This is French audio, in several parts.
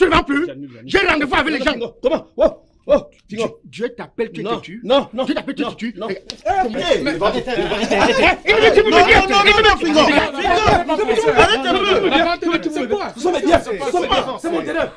Tu ne vas plus. J'ai rendez-vous avec les gens. Comment? Oh, Fingo. Dieu t'appelle, tu te tues. Non. Dieu t'appelle, tu te tues. Non, Fingo. Arrête-le. C'est quoi? C'est mon terrain.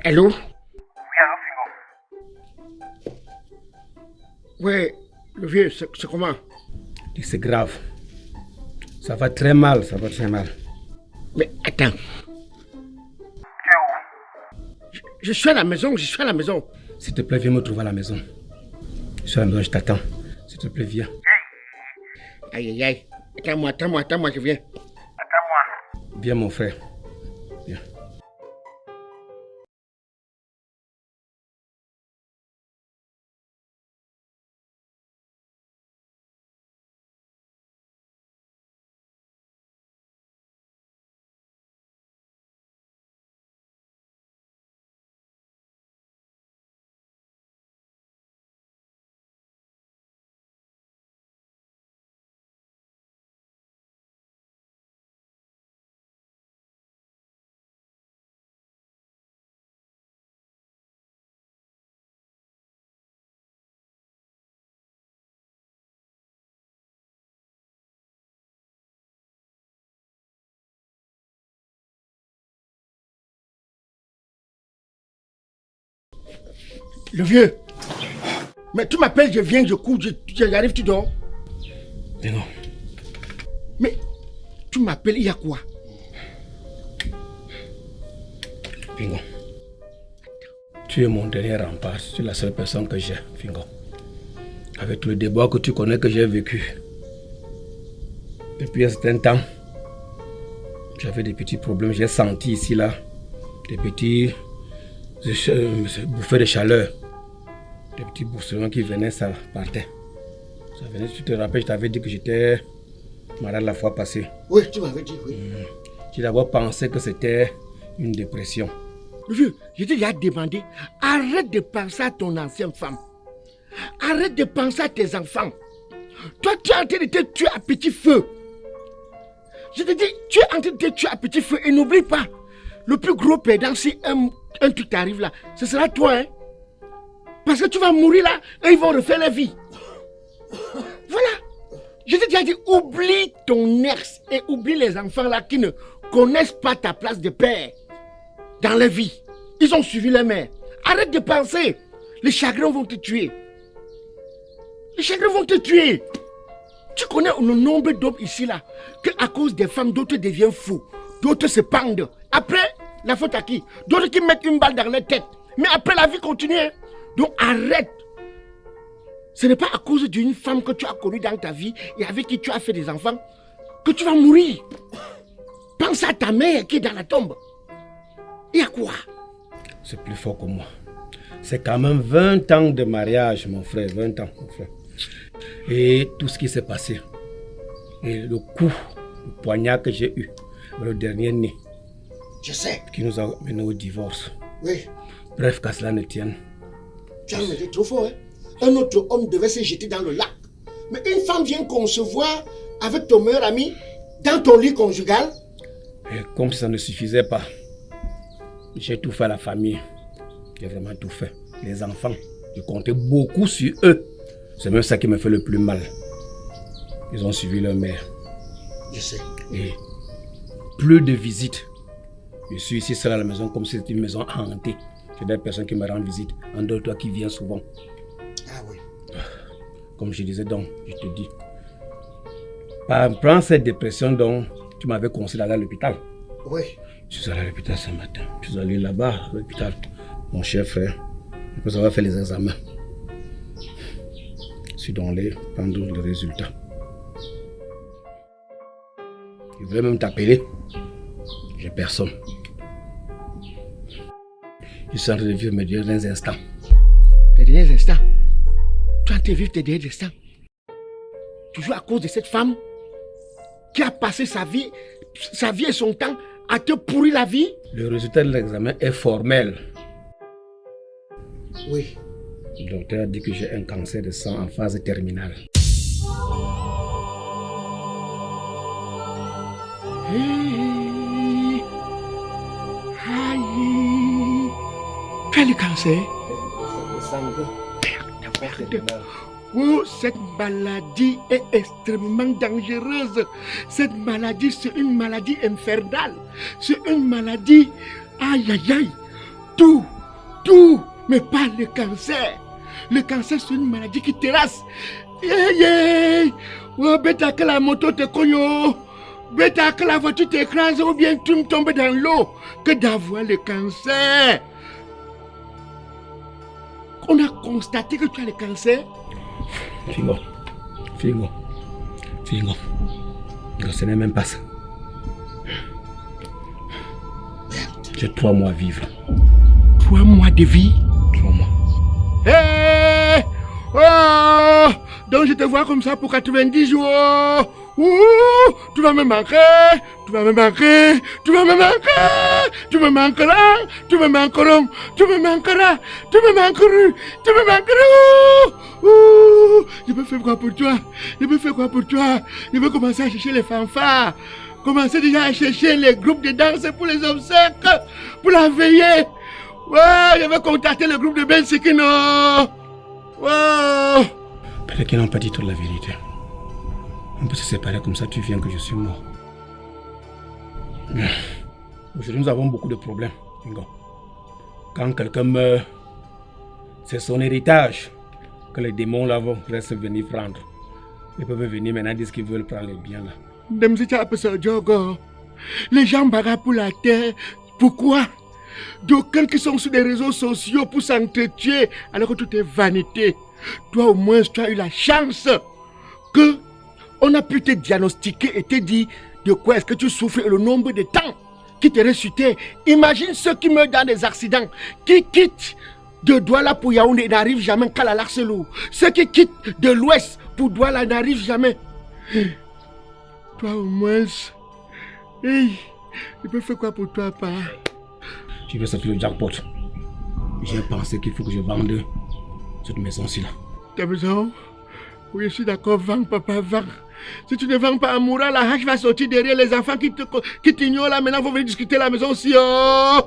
Allô? Oui, allô, Fingo. Ouais, le vieux, c'est comment? C'est grave. Ça va très mal, Mais attends. Tu es où? Je suis à la maison, S'il te plaît, viens me trouver à la maison. Je suis à la maison, je t'attends. S'il te plaît, viens. Aïe. Attends-moi, je viens. Attends-moi. Viens, mon frère. Viens. Le vieux. Mais tu m'appelles, je viens, je cours, j'arrive, tu dors. Mais non. Mais tu m'appelles, il y a quoi? Fingo. Tu es mon dernier rempart. Tu es la seule personne que j'ai, Fingo. Avec le déboire que tu connais que j'ai vécu. Depuis un certain temps, j'avais des petits problèmes. J'ai senti ici, là, des petits bouffées de chaleur. Des petits bousselons qui venaient, ça partait. Ça venait, tu te rappelles, je t'avais dit que j'étais malade la fois passée. Oui, tu m'avais dit, oui. J'ai d'abord pensé que c'était une dépression. Le vieux, je t'ai déjà demandé, arrête de penser à ton ancienne femme. Arrête de penser à tes enfants. Toi, tu es en train de te tuer à petit feu. Je te dis, tu es en train de te tuer à petit feu et n'oublie pas, le plus gros perdant, si un truc t'arrive là, ce sera toi, hein. Parce que tu vas mourir là et ils vont refaire la vie. Voilà. Je t'ai déjà dit, oublie ton ex et oublie les enfants là qui ne connaissent pas ta place de père dans la vie. Ils ont suivi leur mère. Arrête de penser. Les chagrins vont te tuer. Les chagrins vont te tuer. Tu connais le nombre d'hommes ici là, qu'à cause des femmes, d'autres deviennent fous, d'autres se pendent. Après, la faute à qui? D'autres qui mettent une balle dans leur tête. Mais après, la vie continue. Hein? Donc arrête. Ce n'est pas à cause d'une femme que tu as connue dans ta vie et avec qui tu as fait des enfants que tu vas mourir. Pense à ta mère qui est dans la tombe. Et à quoi? C'est plus fort que moi. C'est quand même 20 ans de mariage, mon frère. 20 ans, mon frère. Et tout ce qui s'est passé. Et le coup, le poignard que j'ai eu, le dernier né. Je sais. Qui nous a mené au divorce. Oui. Bref, qu'à cela ne tienne. Tu as été trop fort, hein? Un autre homme devait se jeter dans le lac. Mais une femme vient concevoir avec ton meilleur ami dans ton lit conjugal. Et comme ça ne suffisait pas, j'ai tout fait à la famille. J'ai vraiment tout fait. Les enfants, je comptais beaucoup sur eux. C'est même ça qui me fait le plus mal. Ils ont suivi leur mère. Je sais. Et plus de visites. Je suis ici seul à la maison comme si c'était une maison hantée. J'ai des personnes qui me rendent visite. En dehors de toi qui viens souvent. Ah oui. Comme je disais donc, je te dis. Prends cette dépression dont tu m'avais conseillé d'aller à l'hôpital. Oui. Je suis allé à l'hôpital ce matin. Je suis allé là-bas à l'hôpital. Mon cher frère, après avoir fait les examens, je suis dans les prendre le résultat. Je voulais même t'appeler. J'ai personne. Je suis en train de vivre mes derniers instants. Les derniers instants? Tu es en train de vivre tes derniers instants? Toujours à cause de cette femme qui a passé sa vie et son temps à te pourrir la vie? Le résultat de l'examen est formel. Oui. Le docteur a dit que j'ai un cancer de sang en phase terminale. Hey. Aïe. Tu as le cancer? Merde. Oh, cette maladie est extrêmement dangereuse. Cette maladie, c'est une maladie infernale. C'est une maladie... Aïe, aïe, aïe. Tout. Mais pas le cancer. Le cancer, c'est une maladie qui terrasse. Oh, bêta que la moto te cogne. Bêta que la voiture t'écrase ou bien tu me tombes dans l'eau. Que d'avoir le cancer. On a constaté que tu as le cancer. Figo. Ce n'est même pas ça. J'ai 3 mois à vivre. 3 mois de vie? 3 mois. Hey! Oh! Donc je te vois comme ça pour 90 jours. Ouh! Tu vas me manquer. Tu me manqueras. Tu me manqueras. Ouh! Je peux faire quoi pour toi? Je veux commencer à chercher les fanfares. Commencer déjà à chercher les groupes de danse pour les obsèques. Pour la veillée. Ouais, je vais contacter le groupe de Ben Sekino. Wow. Peut-être qu'ils n'ont pas dit toute la vérité. On peut se séparer comme ça, tu viens que je suis mort. Aujourd'hui, nous avons beaucoup de problèmes. Quand quelqu'un meurt, c'est son héritage que les démons là vont venir prendre. Ils peuvent venir maintenant dire qu'ils veulent prendre les biens là. Les gens bagarrent pour la terre. Pourquoi? D'aucuns qui sont sur les réseaux sociaux pour s'entretuer alors que tout est vanité. Toi au moins tu as eu la chance que on a pu te diagnostiquer et te dire de quoi est-ce que tu souffres et le nombre de temps qui te reste sur terre. Imagine ceux qui meurent dans des accidents, qui quittent de Douala pour Yaoundé et n'arrivent jamais qu'à la Larcelou. Ceux qui quittent de l'ouest pour Douala n'arrivent jamais. Toi au moins, hey, je peux faire quoi pour toi, papa? Je vais sortir le jackpot. J'ai pensé qu'il faut que je vende cette maison-ci là. Ta maison? Oui, je suis d'accord, vends, papa, vends. Si tu ne vends pas à Moura, la hache va sortir derrière les enfants qui t'ignorent là. Maintenant, vous venez discuter la maison aussi. Oh!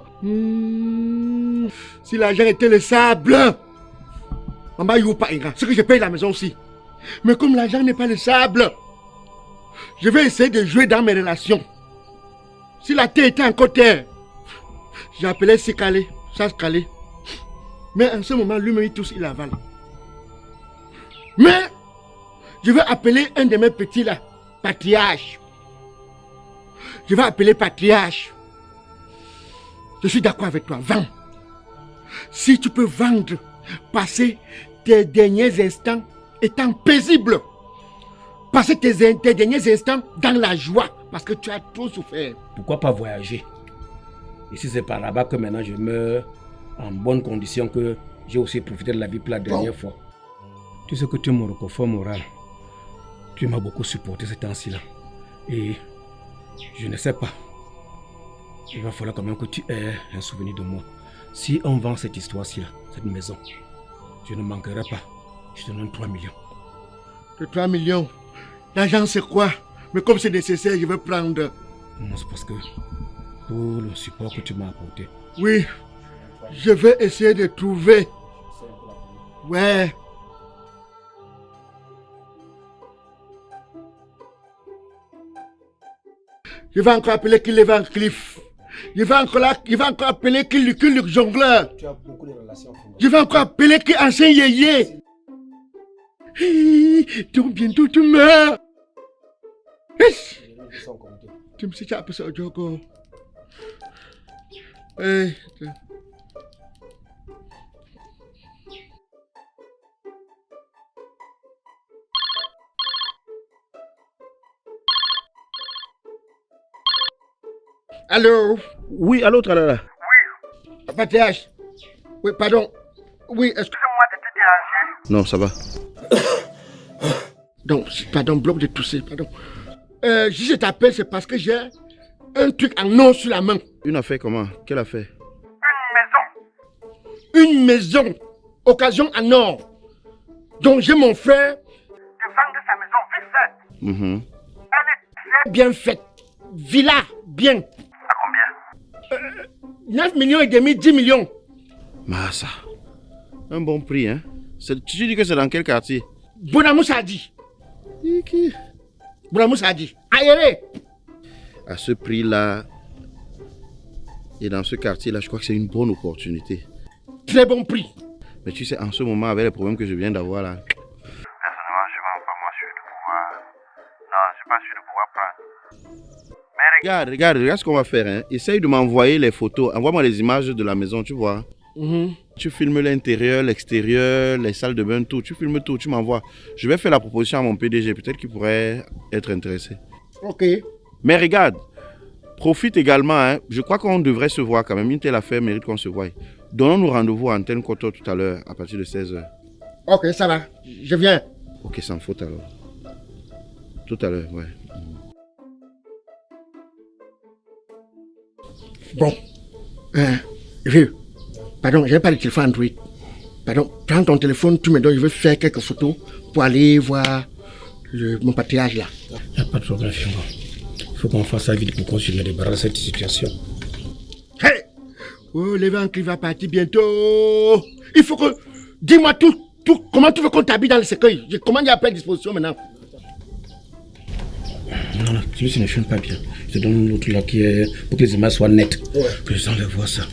Si l'argent était le sable, maman, il pas ira. C'est que je paye la maison aussi. Mais comme l'argent n'est pas le sable, je vais essayer de jouer dans mes relations. Si la terre était encore terre, j'ai appelé Sikale, Saskale. Mais en ce moment, lui-même, il avale. Mais je vais appeler un de mes petits là, Patriarche. Je vais appeler Patriarche. Je suis d'accord avec toi, vends. Si tu peux vendre, passer tes derniers instants étant paisible. Passer tes derniers instants dans la joie parce que tu as trop souffert. Pourquoi pas voyager? Et si c'est par là-bas que maintenant je meurs en bonne condition, que j'ai aussi profité de la vie pour la dernière fois. Tu sais que tu es mon réconfort moral. Tu m'as beaucoup supporté ces temps-ci là. Et je ne sais pas. Il va falloir quand même que tu aies un souvenir de moi. Si on vend cette histoire-ci là, cette maison, je ne manquerai pas. Je te donne 3 millions. De 3 millions? L'argent c'est quoi? Mais comme c'est nécessaire, je vais prendre. Non, c'est parce que pour le support que tu m'as apporté. Oui, je vais essayer de trouver. Ouais. Je vais encore appeler Van Cliff. Je vais encore appeler qui le jongleur. Tu as beaucoup de relations. Je vais encore appeler qui ancien yéyé. Donc bientôt tu meurs. Tu me sais, tu as appelé ça au Djogo. Allô? Oui, allô, Tralala. Oui. Patriarche. Oui, pardon. Oui, est-ce que... Excusez-moi de te déranger. Non, ça va. Donc, pardon, bloc de tousser, pardon. Si je t'appelle, c'est parce que j'ai un truc en or sur la main. Une affaire comment? Quelle affaire? Une maison. Occasion en or. Donc, j'ai mon frère. De vendre sa maison vite faite. Elle est très Bien faite. Villa, bien. À combien? 9 millions et demi, 10 millions. Massa. Un bon prix, hein? Tu dis que c'est dans quel quartier? Bonamou Sadi. Qui? Bonamou Sadi. Aéré. À ce prix-là, et dans ce quartier-là, je crois que c'est une bonne opportunité. Très bon prix. Mais tu sais, en ce moment, avec les problèmes que je viens d'avoir là... Personnellement, je ne suis pas moi sûr de pouvoir... Non, je ne suis pas sûr de pouvoir prendre. Mais Regarde ce qu'on va faire, hein. Essaye de m'envoyer les photos. Envoie-moi les images de la maison, tu vois. Tu filmes l'intérieur, l'extérieur, les salles de bain, tout. Tu filmes tout, tu m'envoies. Je vais faire la proposition à mon PDG. Peut-être qu'il pourrait être intéressé. Ok. Mais regarde, profite également, hein. Je crois qu'on devrait se voir quand même. Une telle affaire mérite qu'on se voie. Donnons-nous rendez-vous à Antenne Koto tout à l'heure, à partir de 16h. Ok, ça va. Je viens. Ok, sans faute alors. Tout à l'heure, ouais. Bon. Vieux. Pardon, j'ai pas le téléphone Android. Pardon, prends ton téléphone, tu me donnes, je vais faire quelques photos pour aller voir mon patriarche là. Il n'y a pas de problème, Fingo. Il faut qu'on fasse ça vite pour qu'on se débarrasse de cette situation. Hey! Oh, le vent qui va partir bientôt. Il faut que... Dis-moi tout. Comment tu veux qu'on t'habille dans le cercueil? Comment il y a plein de dispositions maintenant? Non, celui-ci ne filme pas bien. Je te donne l'autre là qui est... pour que les images soient nettes. Ouais. Que les gens le voient ça.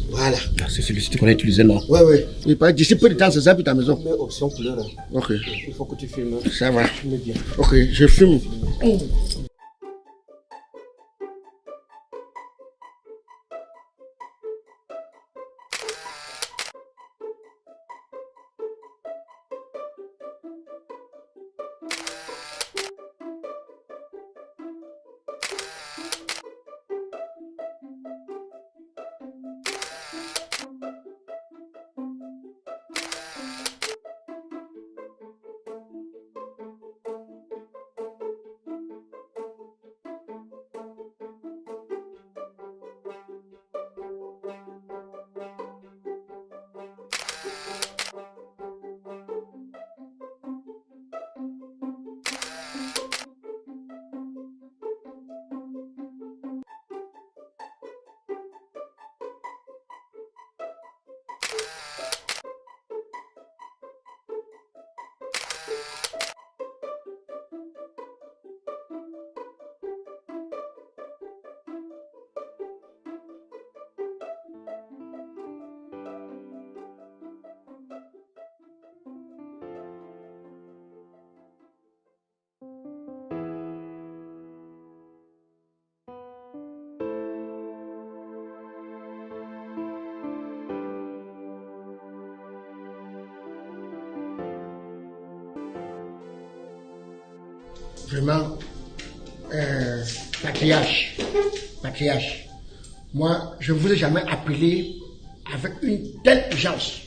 Voilà. C'est celui-ci que tu connais utiliser, non? Ouais. Il paraît d'ici peu de temps, c'est ça, puis ta maison. Mais option couleur. Ok. Il faut que tu filmes. Ça va. Tu filmes bien. Ok, je filme. Vraiment, patriarche, moi, je ne vous ai jamais appelé avec une telle urgence.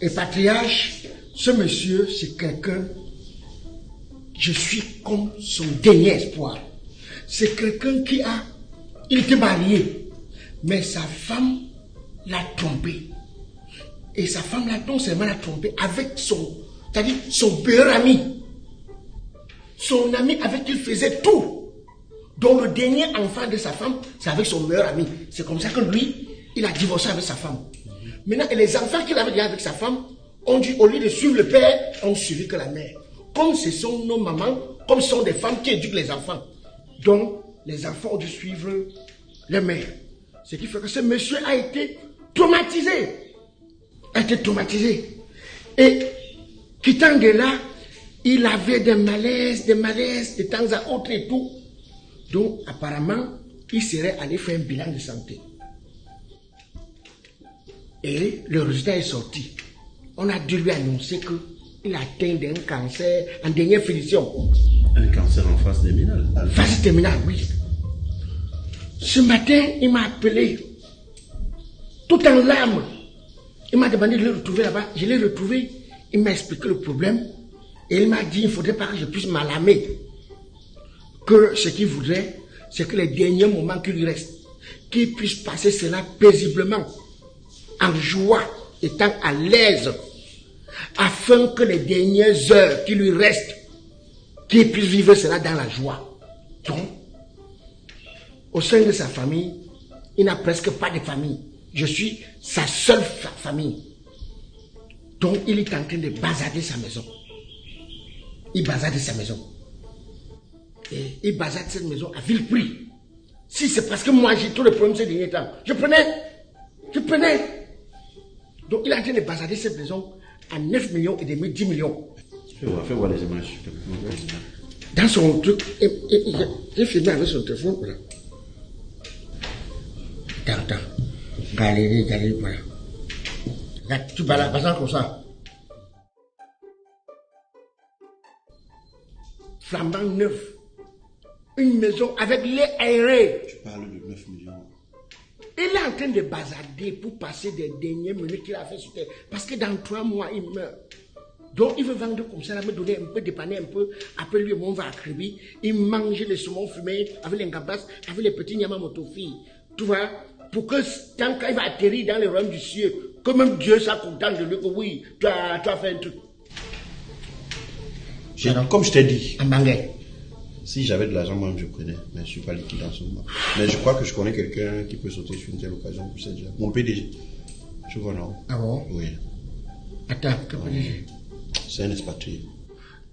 Et patriarche, ce monsieur, c'est quelqu'un, je suis comme son dernier espoir. C'est quelqu'un il était marié, mais sa femme l'a trompé. Et sa femme non seulement l'a trompé avec son meilleur ami. Son ami avec qui il faisait tout. Donc le dernier enfant de sa femme, c'est avec son meilleur ami. C'est comme ça que lui, il a divorcé avec sa femme. Maintenant, et les enfants qu'il avait déjà avec sa femme, ont dit, au lieu de suivre le père, ont suivi que la mère. Comme ce sont nos mamans, comme ce sont des femmes qui éduquent les enfants. Donc, les enfants ont dû suivre leur mère. Ce qui fait que ce monsieur a été traumatisé. Et quittant de là, il avait des malaises de temps à autre et tout. Donc, apparemment, il serait allé faire un bilan de santé. Et le résultat est sorti. On a dû lui annoncer qu'il a atteint d'un cancer en dernière finition. Un cancer en phase terminale. Phase terminale, oui. Ce matin, il m'a appelé, tout en larmes. Il m'a demandé de le retrouver là-bas. Je l'ai retrouvé. Il m'a expliqué le problème. Et il m'a dit, il ne faudrait pas que je puisse m'alarmer. Que ce qu'il voudrait, c'est que les derniers moments qui lui restent, qu'il puisse passer cela paisiblement, en joie, étant à l'aise, afin que les dernières heures qui lui restent, qu'il puisse vivre cela dans la joie. Donc, au sein de sa famille, il n'a presque pas de famille. Je suis sa seule famille. Donc, il est en train de bazarder sa maison. Il bazarde sa maison. Et il bazarde cette maison à vil prix. Si c'est parce que moi j'ai tous les problèmes ces derniers temps, je prenais. Donc, il est en train de bazarder cette maison à 9 millions et demi, 10 millions. Fais voir les images. Dans son truc, j'ai filmé avec son téléphone, voilà. Attends. Galerie, voilà. Là, tu balades, bazar comme ça. Flambant neuf. Une maison avec les aérés. Tu parles de 9 millions. Il est en train de bazarder pour passer des dernières minutes qu'il a fait sur terre. Parce que dans 3 mois, il meurt. Donc, il veut vendre comme ça, me donner un peu, dépanner un peu. Après lui, on va à Kribi. Il mange les saumons fumés avec les gabas, avec les petits nyamamotofi. Tu vois, pour que tant qu'il va atterrir dans les royaumes du ciel, que même Dieu soit content de lui, que oui, tu as fait un truc. Comme je t'ai dit, En Bangais. si j'avais de l'argent, moi je prenais, mais je ne suis pas liquide en ce moment. Mais je crois que je connais quelqu'un qui peut sauter sur une telle occasion pour cette déjà. Mon PDG. Tu vois, non? Ah bon? Oui. Attends, que PDG? C'est un expatrié.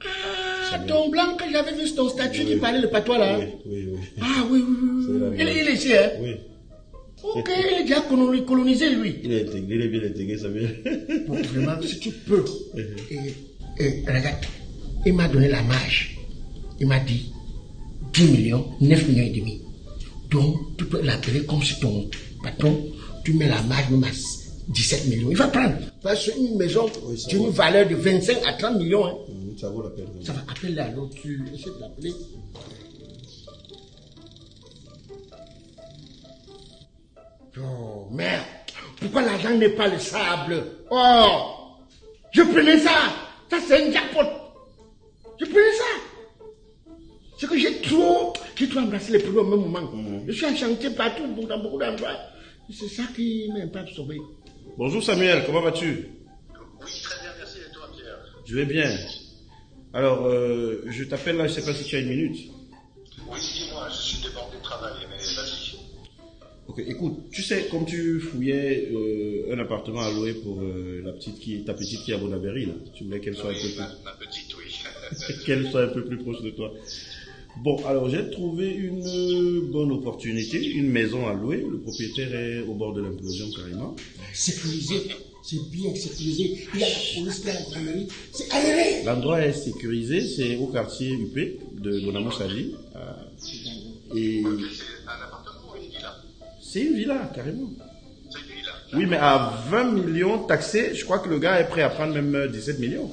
Ah, ton blanc que j'avais vu sur ton statut qui parlait le patois là. Oui. Ah oui. Il est ici, hein? Oui. Ok, il est déjà colonisé, lui. Il est intégré, il est bien intégré, ça vient. Bon, vraiment, si tu peux. Et regarde, il m'a donné la marge. Il m'a dit 10 millions, 9 millions et demi. Donc, tu peux l'appeler comme si ton patron, tu mets la marge même à 17 millions. Il va prendre. Parce qu'une maison d'une valeur de 25 à 30 millions. Hein. Ça vaut la peine. Ça va appeler à l'autre. Tu essaies de l'appeler. Oh, merde. Pourquoi l'argent n'est pas le sable? Oh, je prenais ça. Ça, c'est un jackpot. Je prenais ça. C'est que j'ai trop embrassé les produits au même moment. Je suis en chantier partout, dans beaucoup d'endroits. C'est ça qui m'a un peu absorbé. Bonjour Samuel, comment vas-tu? Oui, très bien, merci. Et toi, Pierre? Je vais bien. Alors, je t'appelle là, je ne sais pas si tu as une minute. Oui, dis-moi, je suis débordé de travail, mais vas-y. Ok, écoute, tu sais, comme tu fouillais un appartement à louer pour ta petite qui est à Bonaberry, là, tu voulais qu'elle soit un peu plus... Ma petite, oui. qu'elle soit un peu plus proche de toi. Bon, alors j'ai trouvé une bonne opportunité, une maison à louer. Le propriétaire est au bord de l'implosion carrément. Sécurisé, c'est bien sécurisé. Il y a la police, il y a la gendarmerie, c'est aéré. L'endroit est sécurisé, c'est au quartier UP de Bonamou-Sali. Et C'est un appartement ou une villa? c'est une villa, carrément. C'est une villa. Oui, mais à 20 millions taxés, je crois que le gars est prêt à prendre même 17 millions.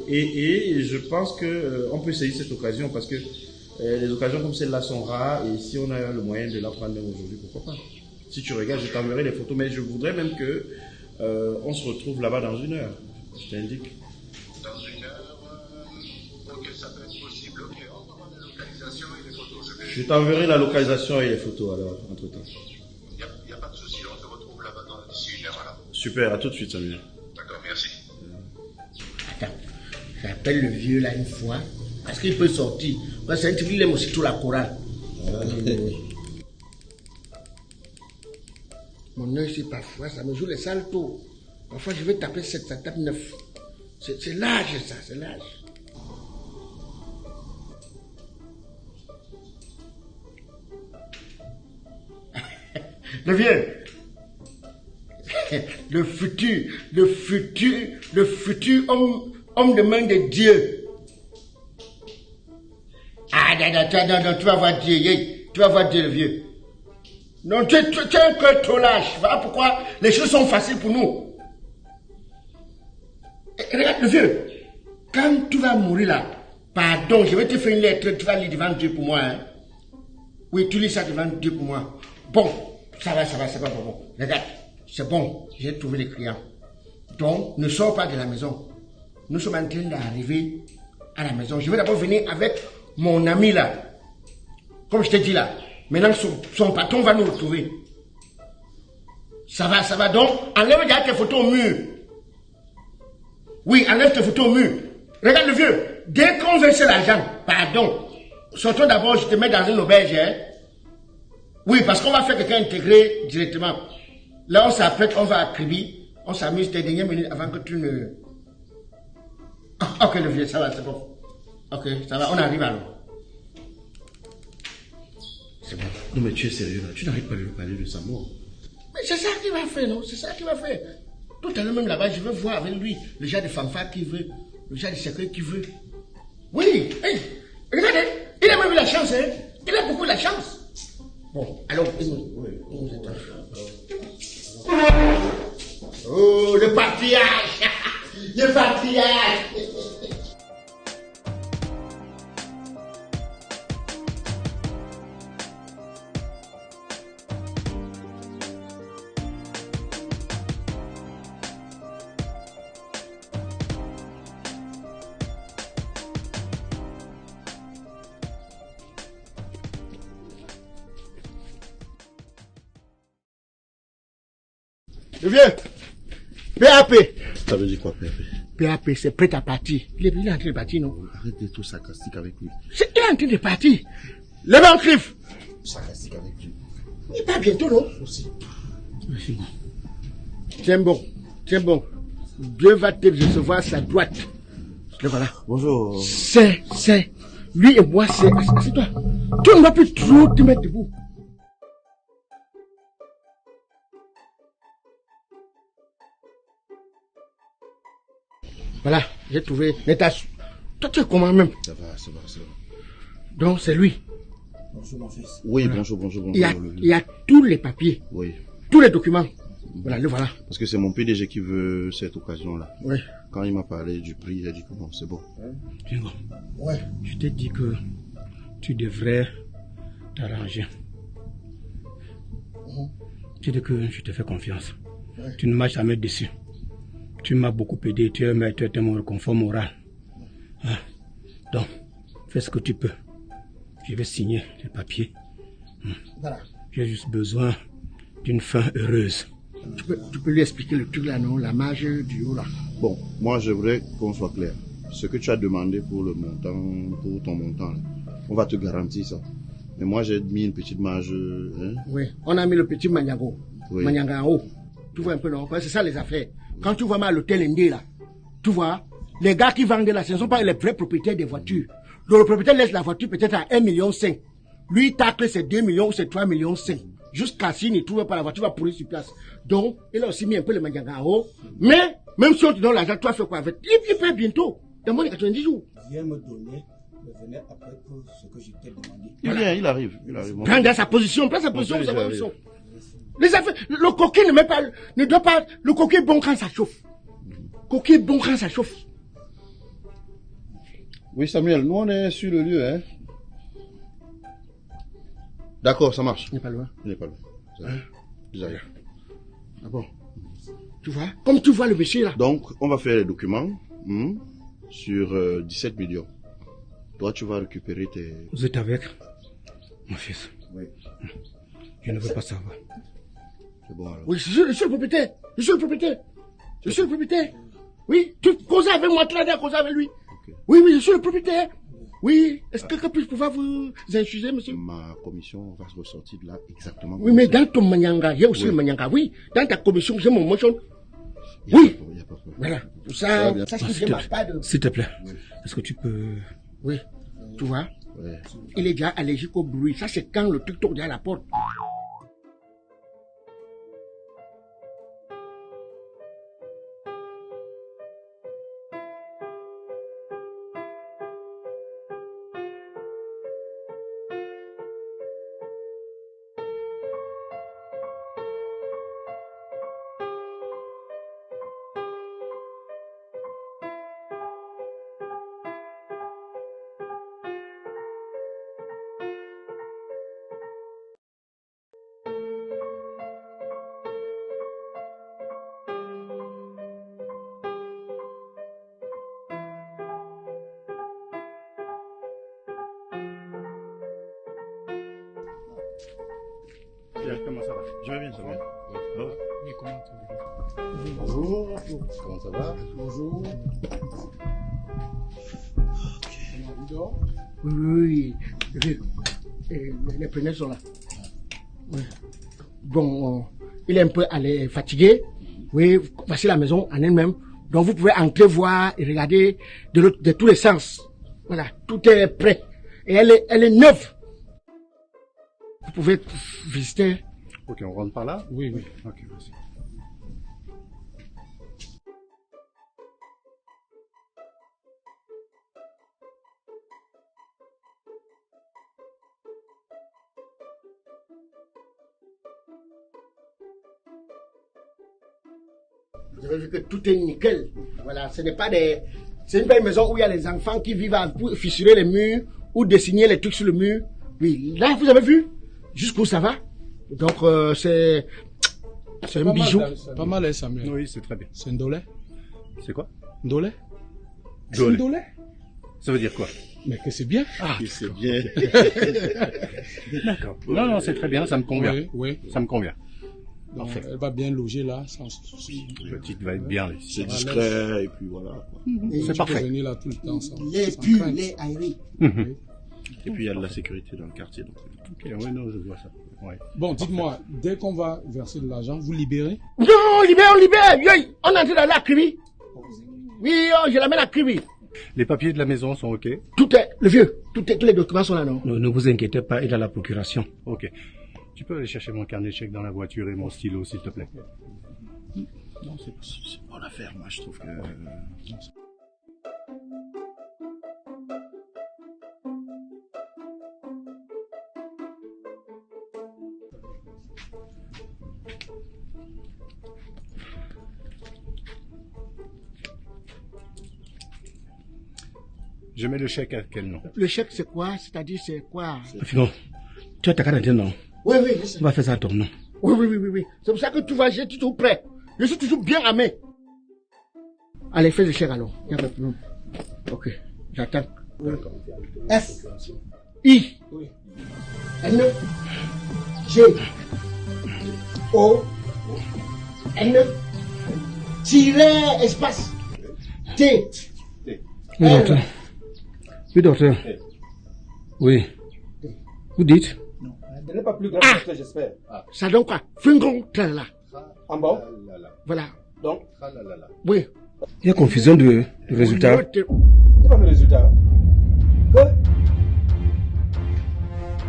Et je pense que on peut saisir cette occasion parce que les occasions comme celle-là sont rares et si on a le moyen de la prendre même aujourd'hui, pourquoi pas. Si tu regardes, je t'enverrai les photos, mais je voudrais même que on se retrouve là-bas dans 1 heure. Je t'indique. Dans 1 heure, ok, ça peut être possible. Ok, on va voir la localisation et les photos. Je t'enverrai la localisation et les photos alors, entre-temps. Il n'y a pas de souci, on se retrouve là-bas d'ici 1 heure. Voilà. Super, à tout de suite, Samuel. D'accord, merci. Attends, j'appelle le vieux là une fois, parce qu'il peut sortir. Parce que c'est un type qui aime aussi tout la chorale. Mon œil, c'est parfois, ça me joue les saltos. Parfois, je vais taper 7, ça tape 9. C'est l'âge, ça, c'est l'âge. Le vieux. Le futur homme de main de Dieu. Ah, non, tu vas voir Dieu, tu vas voir Dieu, le vieux. Non, tu es un cœur trop lâche. Voilà pourquoi les choses sont faciles pour nous. Et regarde, le vieux, quand tu vas mourir là, pardon, je vais te faire une lettre, tu vas lire devant Dieu pour moi. Hein? Oui, tu lis ça devant Dieu pour moi. Bon, ça va, c'est pas bon. Regarde, c'est bon, j'ai trouvé les clients. Donc, ne sors pas de la maison. Nous sommes en train d'arriver à la maison. Je vais d'abord venir avec mon ami là. Comme je t'ai dit là. Maintenant, son patron va nous retrouver. Ça va. Donc, enlève déjà tes photos au mur. Oui, enlève tes photos au mur. Regarde le vieux. Dès qu'on verse l'argent, pardon. Sortons d'abord, je te mets dans une auberge. Hein? Oui, parce qu'on va faire quelqu'un intégré directement. Là, on s'apprête, on va à Kribi. On s'amuse des dernières minutes avant que tu ne... Ok, le vieux, ça va, c'est bon. Ok, ça va, on arrive alors. C'est bon. Non mais tu es sérieux là, tu n'arrives pas à lui parler de sa mort. Mais c'est ça qu'il va faire, non? C'est ça qu'il va faire. Tout à l'heure même là-bas, je vais voir avec lui le genre de fanfare qu'il veut, le genre de secret qu'il veut. Oui, hey, regardez, il a même eu la chance, hein? Il a beaucoup de la chance. Bon, alors, oh, le patriarche! Le patriarche! Le vieux, PAP. Ça veut dire quoi, PAP? PAP, c'est prêt à partir. Il est en train de partir, non? Arrête d'être trop sarcastique avec lui. Il est en train de partir. Le banc griffe. Sarcastique avec lui. Il part bientôt, non? Aussi. Tiens bon. Dieu va te recevoir sa droite. Le voilà. Bonjour. C'est. Lui et moi, c'est. Assieds-toi. Tu ne vas plus trop te mettre debout. Voilà, j'ai trouvé l'étage. Toi, tu es comment même? Ça va. Donc, c'est lui. Bonjour, mon fils. Oui, voilà. Bonjour. Il y a tous les papiers. Oui. Tous les documents. Voilà, le voilà. Parce que c'est mon PDG qui veut cette occasion-là. Oui. Quand il m'a parlé du prix, il a dit que bon, c'est bon. Dingo, Ouais. je t'ai dit que tu devrais t'arranger. Tu dis que je te fais confiance. Ouais. Tu ne m'as jamais déçu. Tu m'as beaucoup aidé, tu es mon réconfort moral. Hein? Donc, fais ce que tu peux. Je vais signer les papiers. Voilà. J'ai juste besoin d'une fin heureuse. Tu peux lui expliquer le truc là, non? La marge du haut là. Bon, moi je voudrais qu'on soit clair. Ce que tu as demandé pour le montant, pour ton montant, là, on va te garantir ça. Mais moi j'ai mis une petite marge. Hein? Oui, on a mis le petit Maniango. Oui. Manianga en haut. Tu vois un peu, non? C'est ça les affaires. Quand tu vois mal l'hôtel Indé là, tu vois, les gars qui vendent là, ce ne sont pas les vrais propriétaires des voitures. Donc le propriétaire laisse la voiture peut-être à 1,5 million. Lui, tacle c'est 2 millions ou c'est 3,5 millions. Jusqu'à s'il ne trouve pas la voiture, va pourrir sur place. Donc, il a aussi mis un peu le Manianga en haut. Mais, même si on te donne l'argent, toi fais quoi avec? Il part bientôt. Dans moins de 90 jours. Viens me donner, me venir après pour ce que je t'ai demandé. Il vient, il arrive. Prends dans sa position, vous savez où ils sont. Les affaires, le coquille ne doit pas, le coquille est bon quand ça chauffe. Coquille est bon quand ça chauffe. Oui, Samuel, nous on est sur le lieu, hein. D'accord, ça marche. Il n'est pas loin. Il n'est pas loin. J'arrive. Ah bon? Tu vois? Comme tu vois le monsieur là. Donc, on va faire les documents sur 17 millions. Toi, tu vas récupérer tes... Vous êtes avec mon fils? Oui. Je ne veux pas savoir. C'est bon alors. Oui, je suis le propriétaire. Je suis le propriétaire. Je suis le propriétaire. Oui, tu causes avec moi, tu l'as dit à causer avec lui. Ok. Oui, oui, je suis le propriétaire. Oui, est-ce que quelqu'un peut pouvoir vous infuser, monsieur? Ma commission va se ressortir de là exactement. Oui, mais dans ton manyanga, il y a aussi Oui. le manyanga. Oui, dans ta commission, j'ai mon motion. Il y a Oui. pas de problème, il y a pas de problème. Voilà. Pour Ça ça, va bien. ça je ne marche pas de... S'il te plaît, est-ce que tu peux... Oui, tu vois, Ouais. il est déjà allergique au bruit. Ça, c'est quand le truc tourne à la porte. Comment ça va? Je vais bien, ça va. Oui, comment tu veux? Bonjour. Comment ça va? Bonjour. Oui, oui, oui. Les pneus sont là. Oui. Bon, il est un peu fatigué. Oui, voici la maison en elle-même. Donc vous pouvez entrer, voir et regarder de tous les sens. Voilà, tout est prêt. Et elle est neuve. Vous pouvez visiter. Ok, on rentre par là? Oui, oui. Ok, merci. Vous avez vu que tout est nickel. Voilà, ce n'est pas une maison où il y a les enfants qui vivent pour fissurer les murs ou dessiner les trucs sur le mur. Oui, là, vous avez vu jusqu'où ça va. Donc, c'est un bijou. Pas mal, hein, Samuel. Oui, c'est très bien. C'est un dolé. C'est quoi? Dolé. C'est Dolé. un dolé. Ça veut dire quoi? Mais que c'est bien. Ah, c'est bien. D'accord. Non, non, c'est très bien, ça me convient. Oui, oui. Ça me convient. Donc, Parfait. elle va bien loger là, sans souci. Le titre va être bien ici. C'est discret, et puis voilà. Tu C'est peux parfait. venir là tout le temps. Sans Les sans purs, crainte. les aérés. Et puis il y a de la sécurité dans le quartier. Donc. Ok, oui, non, je vois ça. Ouais. Bon, dites-moi, dès qu'on va verser de l'argent, vous libérez? Non, on libère. Yoï, on est entré dans la Kribi. Oui, oh, je l'amène à Kribi. Les papiers de la maison sont ok? Tout est, le vieux, tous les documents sont là, non? Ne vous inquiétez pas, il a la procuration. Ok. Tu peux aller chercher mon carnet de chèques dans la voiture et mon stylo, s'il te plaît. Non, c'est une bonne affaire, moi, je trouve que... Je mets le chèque à quel nom? Le chèque, c'est quoi? C'est-à-dire, c'est quoi? Figo, tu as ta carte d'identité, non? Oui, oui, je sais. On va faire ça à ton nom. Oui. C'est pour ça que tout va, j'ai toujours prêt. Je suis toujours bien armé. Allez, fais le chèque alors. Il y a pas de problème. Ok, j'attends. F, I, N, G, O, N, tiret, espace, T. Oui, docteur. Oui, docteur. Oui. Vous dites? Elle n'est pas plus grave que j'espère. Ça donne quoi? Fingong, là. En bas. Voilà. Donc, Oui. Il y a confusion de résultats. c'est pas le résultat. Quoi?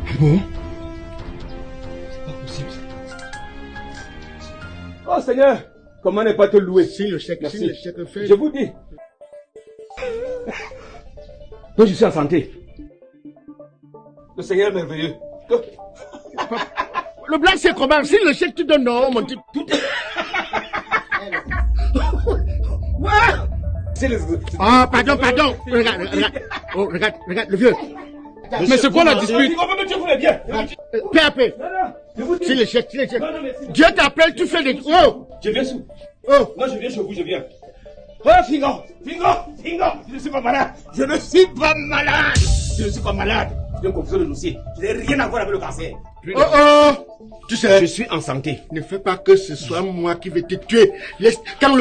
Ah bon? Oh Seigneur, comment ne pas te louer? Si le chèque, Merci. si le chèque fait. Je vous dis. Donc je suis en santé. Le Seigneur est merveilleux. Le blanc, c'est comment? Si le chèque, tu donnes non, mon type. Tout est... Ouais. C'est le... Ah, pardon. Regarde. Oh, regarde, le vieux. Mais c'est quoi la dispute? Paix à paix. C'est l'échec. Dieu t'appelle, tu fais des... Oh! Je viens sous. Oh! Non, je viens chez vous, je viens. Oh, Fingo, je ne suis pas malade. Je ne suis pas malade. Je viens confuser le dossier. Je n'ai rien à voir avec le cancer. Oh! Tu sais, Je suis en santé. ne fais pas que ce soit moi qui vais te tuer. Quand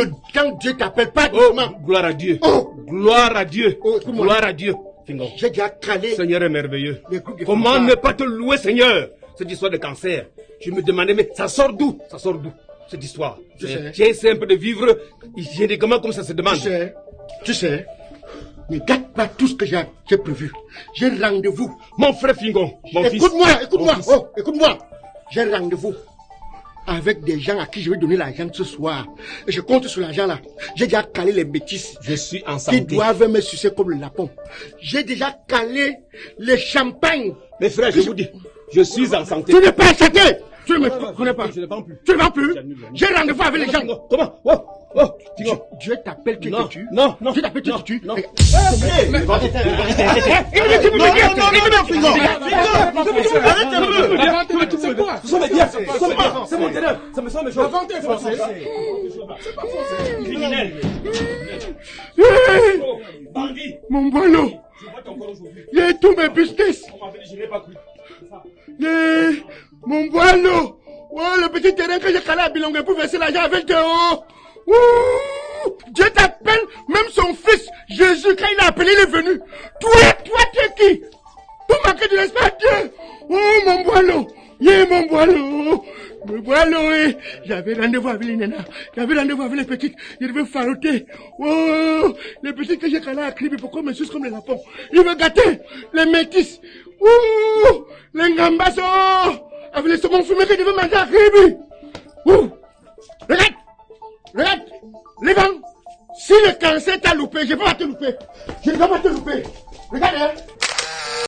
Dieu t'appelle, pas Oh, doucement. gloire à Dieu. Oh! Gloire à Dieu. Oh, écoute-moi. Gloire à Dieu. Fingo. J'ai déjà calé. Seigneur est merveilleux. Les coups de Comment fanfare. ne pas te louer, Seigneur? Cette histoire de cancer. Je me demandais, mais ça sort d'où? Cette histoire. Tu sais. J'ai essayé un peu de vivre hygiéniquement comme ça se demande. Tu sais, ne gâte pas tout ce que j'ai prévu. J'ai rendez-vous. Mon frère Fingon, mon fils. Écoute-moi. Mon fils. Oh, écoute-moi. J'ai rendez-vous avec des gens à qui je vais donner l'argent ce soir. Et je compte sur l'argent là. J'ai déjà calé les bêtises. Je suis en Qui santé. doivent me sucer comme le lapin. J'ai déjà calé les champagnes. Mes frères, je vous dis, je suis en santé. Tu n'es pas acheté. Tu ne me connais pas. Je ne vends plus. Tu ne vends plus. J'ai rendez-vous avec les gens. Comment? Fingon. Dieu t'appelle, tu te tues. Non. Dieu t'appelle, tu te tues. Non. C'est mon terrain. Ça me semble chaud. Criminel. Bandit. Mon boileau. Je vois ton corps aujourd'hui. Il y a tous mes business. On m'avait dit, je n'ai pas cru. Mon boileau. Oh, le petit terrain que j'ai calé à Bilongue pour verser l'argent avec Théo. Ouh, Dieu t'appelle, même son fils, Jésus, quand il a appelé, il est venu. Toi, tu es qui? Tout manqué de l'espace, Dieu. Oh, mon boileau. Mon boileau. Mon boileau, j'avais rendez-vous avec les nanas. J'avais rendez-vous avec les petites. Je devais faroter. Oh, les petites que j'ai calées à Kribi, pourquoi me sucent comme les lapins? Ils me gâter. Les métis. Ouh, les gambas, avec les saumons fumés que je devais manger à Kribi. Ouh, regarde, Lévan, si le cancer t'a loupé, je ne vais pas te louper. Je ne vais pas te louper. Regarde, hein.